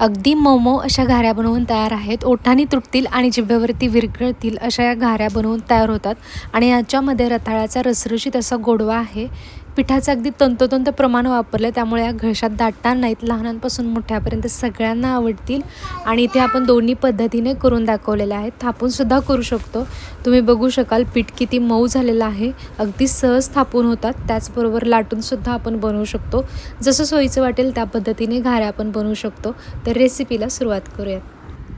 अगदी मऊ अशा घाऱ्या बनवून तयार आहेत. ओठांनी तुटतील आणि जिभेवरती विरघळतील अशा या घाऱ्या बनवून तयार होतात. आणि याच्यामध्ये रताळ्याचा रसरशीत असा गोडवा आहे. पिठाचं अगदी तंतोतंत प्रमाण वापरलं, त्यामुळे या घशात दाटणार नाहीत. लहानांपासून मोठ्यापर्यंत सगळ्यांना आवडतील. आणि इथे आपण दोन्ही पद्धतीने करून दाखवलेले आहेत. थापूनसुद्धा करू शकतो. तुम्ही बघू शकाल पीठ किती मऊ झालेलं आहे. अगदी सहज थापून होतात. त्याचबरोबर लाटूनसुद्धा आपण बनवू शकतो. जसं सोयीचं वाटेल त्या पद्धतीने घाऱ्या आपण बनवू शकतो. तर रेसिपीला सुरुवात करूयात.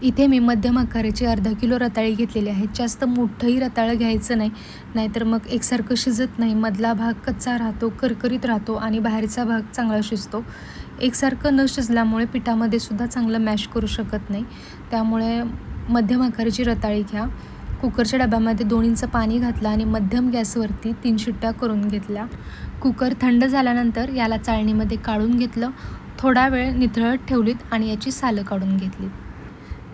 इथे मी मध्यम आकाराची अर्धा किलो रताळी घेतलेली आहे. जास्त मोठंही रताळं घ्यायचं नाही, नाहीतर मग एकसारखं शिजत नाही. मधला भाग कच्चा राहतो, करकरीत राहतो आणि बाहेरचा भाग चांगला शिजतो. एकसारखं न शिजल्यामुळे पिठामध्ये सुद्धा चांगलं मॅश करू शकत नाही. त्यामुळे मध्यम आकाराची रताळी घ्या. कुकरच्या डब्यामध्ये 2 इंच पाणी घातलं आणि मध्यम गॅसवरती 3 शिट्ट्या करून घेतल्या. कुकर थंड झाल्यानंतर याला चाळणीमध्ये काढून घेतलं. थोडा वेळ निथळत ठेवलीत आणि याची सालं काढून घेतलीत.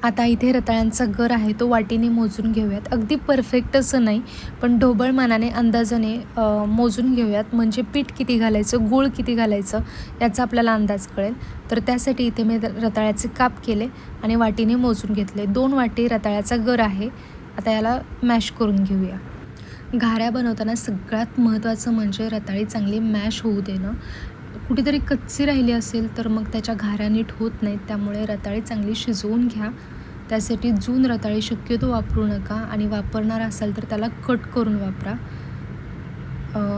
आता इथे रताळ्यांचा गर आहे तो वाटीने मोजून घेऊयात. अगदी परफेक्ट असं नाही, पण ढोबळ मानाने अंदाजाने मोजून घेऊयात. म्हणजे पीठ किती घालायचं, गूळ किती घालायचं याचा आपल्याला अंदाज कळेल. तर त्यासाठी इथे मी रताळ्याचे काप केले आणि वाटीने मोजून घेतले. 2 वाटी रताळ्याचा गर आहे. आता याला मॅश करून घेऊया. घाऱ्या बनवताना सगळ्यात महत्त्वाचं म्हणजे रताळी चांगली मॅश होऊ देणं. कुठेतरी कच्ची राहिली असेल तर मग त्याच्या घाऱ्या नीट होत नाहीत. त्यामुळे रताळी चांगली शिजवून घ्या. त्यासाठी जून रताळी शक्यतो वापरू नका आणि वापरणार असाल तर त्याला कट करून वापरा.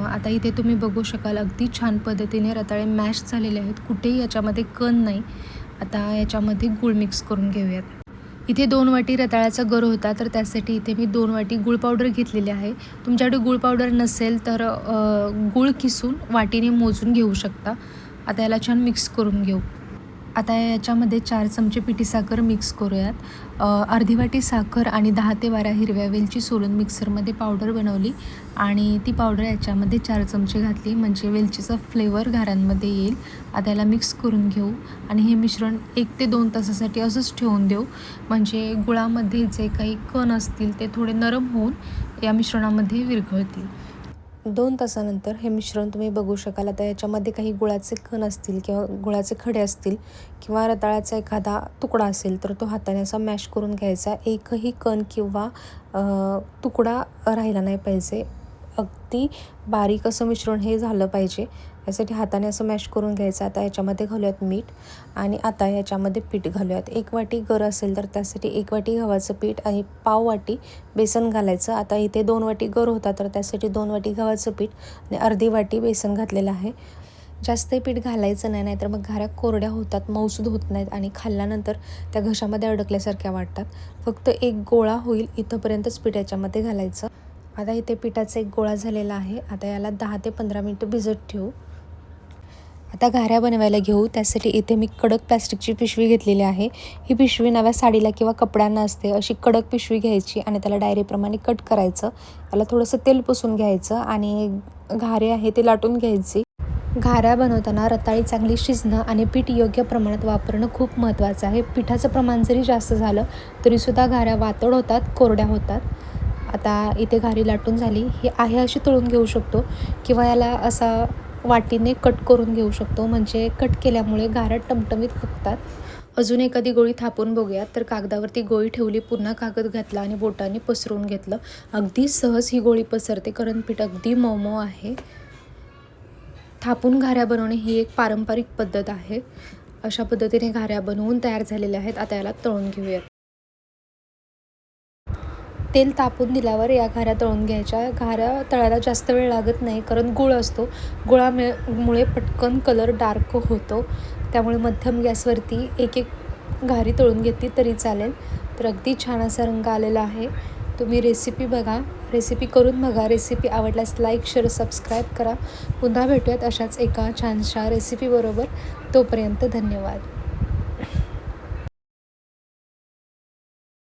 आता इथे तुम्ही बघू शकाल अगदी छान पद्धतीने रताळे मॅश झालेले आहेत. कुठेही याच्यामध्ये कण नाही. आता याच्यामध्ये गूळ मिक्स करून घेऊयात. इथे 2 वाटी रताळ्याचा गर होता, तर त्यासाठी इथे मी 2 वाटी गूळ पावडर घेतलेली आहे. तुमच्याकडे गूळ पावडर नसेल तर गूळ किसून वाटीने मोजून घेऊ शकता. आता याला छान मिक्स करून घेऊ. आता याच्यामध्ये 4 चमचे पिठी साखर मिक्स करूयात. अर्धी वाटी साखर आणि 10 ते 12 हिरव्या वेलची सोलून मिक्सरमध्ये पावडर बनवली आणि ती पावडर याच्यामध्ये 4 चमचे घातली, म्हणजे वेलचीचा फ्लेवर घाऱ्यांमध्ये येईल. आता याला मिक्स करून घेऊ आणि हे मिश्रण 1 ते 2 तासासाठी असंच ठेवून देऊ. म्हणजे गुळामध्ये जे काही कण असतील ते थोडे नरम होऊन या मिश्रणामध्ये विरघळतील. 2 तासानंतर हे मिश्रण तुम्ही बघू शकाल. आता याच्यामध्ये काही गुळाचे कण असतील किंवा गुळाचे खडे असतील किंवा रताळ्याचा एखादा तुकडा असेल तर तो हाताने असा मॅश करून घ्यायचा. एकही कण किंवा तुकडा राहिला नाही पाहिजे. अगदी बारीक असं मिश्रण हे झालं पाहिजे. यासाठी हाताने असं मॅश करून घ्यायचं. आता याच्यामध्ये घालूयात मीठ आणि आता याच्यामध्ये पीठ घालूयात. 1 वाटी गर असेल तर त्यासाठी 1 वाटी गव्हाचं पीठ आणि पाव वाटी बेसन घालायचं. आता इथे 2 वाटी गर होता तर त्यासाठी 2 वाटी गव्हाचं पीठ आणि अर्धी वाटी बेसन घातलेलं आहे. जास्त पीठ घालायचं नाही, नाहीतर मग घाऱ्या कोरड्या होतात, मऊसूद होत नाहीत आणि खाल्ल्यानंतर त्या घशामध्ये अडकल्यासारख्या वाटतात. फक्त एक गोळा होईल इथंपर्यंतच पीठ याच्यामध्ये घालायचं. आता इथे पिठाचा एक गोळा झालेला आहे. आता याला 10 ते 15 मिनिटं भिजत ठेवू. आता घाऱ्या बनवायला घेऊ. त्यासाठी इथे मी कडक प्लास्टिकची पिशवी घेतलेली आहे. ही पिशवी नव्या साडीला किंवा कपड्यांना असते. अशी कडक पिशवी घ्यायची आणि त्याला डायरीप्रमाणे कट करायचं. त्याला थोडंसं तेल पुसून घ्यायचं आणि घारे आहे ते लाटून घ्यायची. घाऱ्या बनवताना रताळी चांगली शिजणं आणि पीठ योग्य प्रमाणात वापरणं खूप महत्त्वाचं आहे. पिठाचं प्रमाण जरी जास्त झालं तरीसुद्धा घाऱ्या वातड होतात, कोरड्या होतात. आता इथे घारी लाटून झाली. ही आहे अशी तळून घेऊ शकतो किंवा याला असा वाटीने कट करून घेऊ शकतो. म्हणजे कट केल्यामुळे घाऱ्या टमटमीत फुगतात. अजून एखादी गोळी थापून बघूयात. तर कागदावरती गोळी ठेवली, पुन्हा कागद घातला आणि बोटाने पसरवून घेतलं. अगदी सहज ही गोळी पसरते कारण पीठ अगदी मऊ आहे. थापून घाऱ्या बनवणे ही एक पारंपरिक पद्धत आहे. अशा पद्धतीने घाऱ्या बनवून तयार झालेल्या आहेत. आता याला तळून घेऊयात. तेल तापून दिल्यावर या घाऱ्या तळून घ्यायच्या. घाऱ्या तळायला जास्त वेळ लागत नाही कारण गूळ असतो. गुळामुळे पटकन कलर डार्क होतो. त्यामुळे मध्यम गॅसवरती एक घारी तळून घेतली तरी चालेल. तर अगदी छान असा रंग आलेला आहे. तुम्ही रेसिपी बघा, रेसिपी करून बघा. रेसिपी आवडल्यास लाईक, शेअर, सबस्क्राईब करा. पुन्हा भेटूयात अशाच एका छानशा रेसिपीबरोबर. तोपर्यंत धन्यवाद.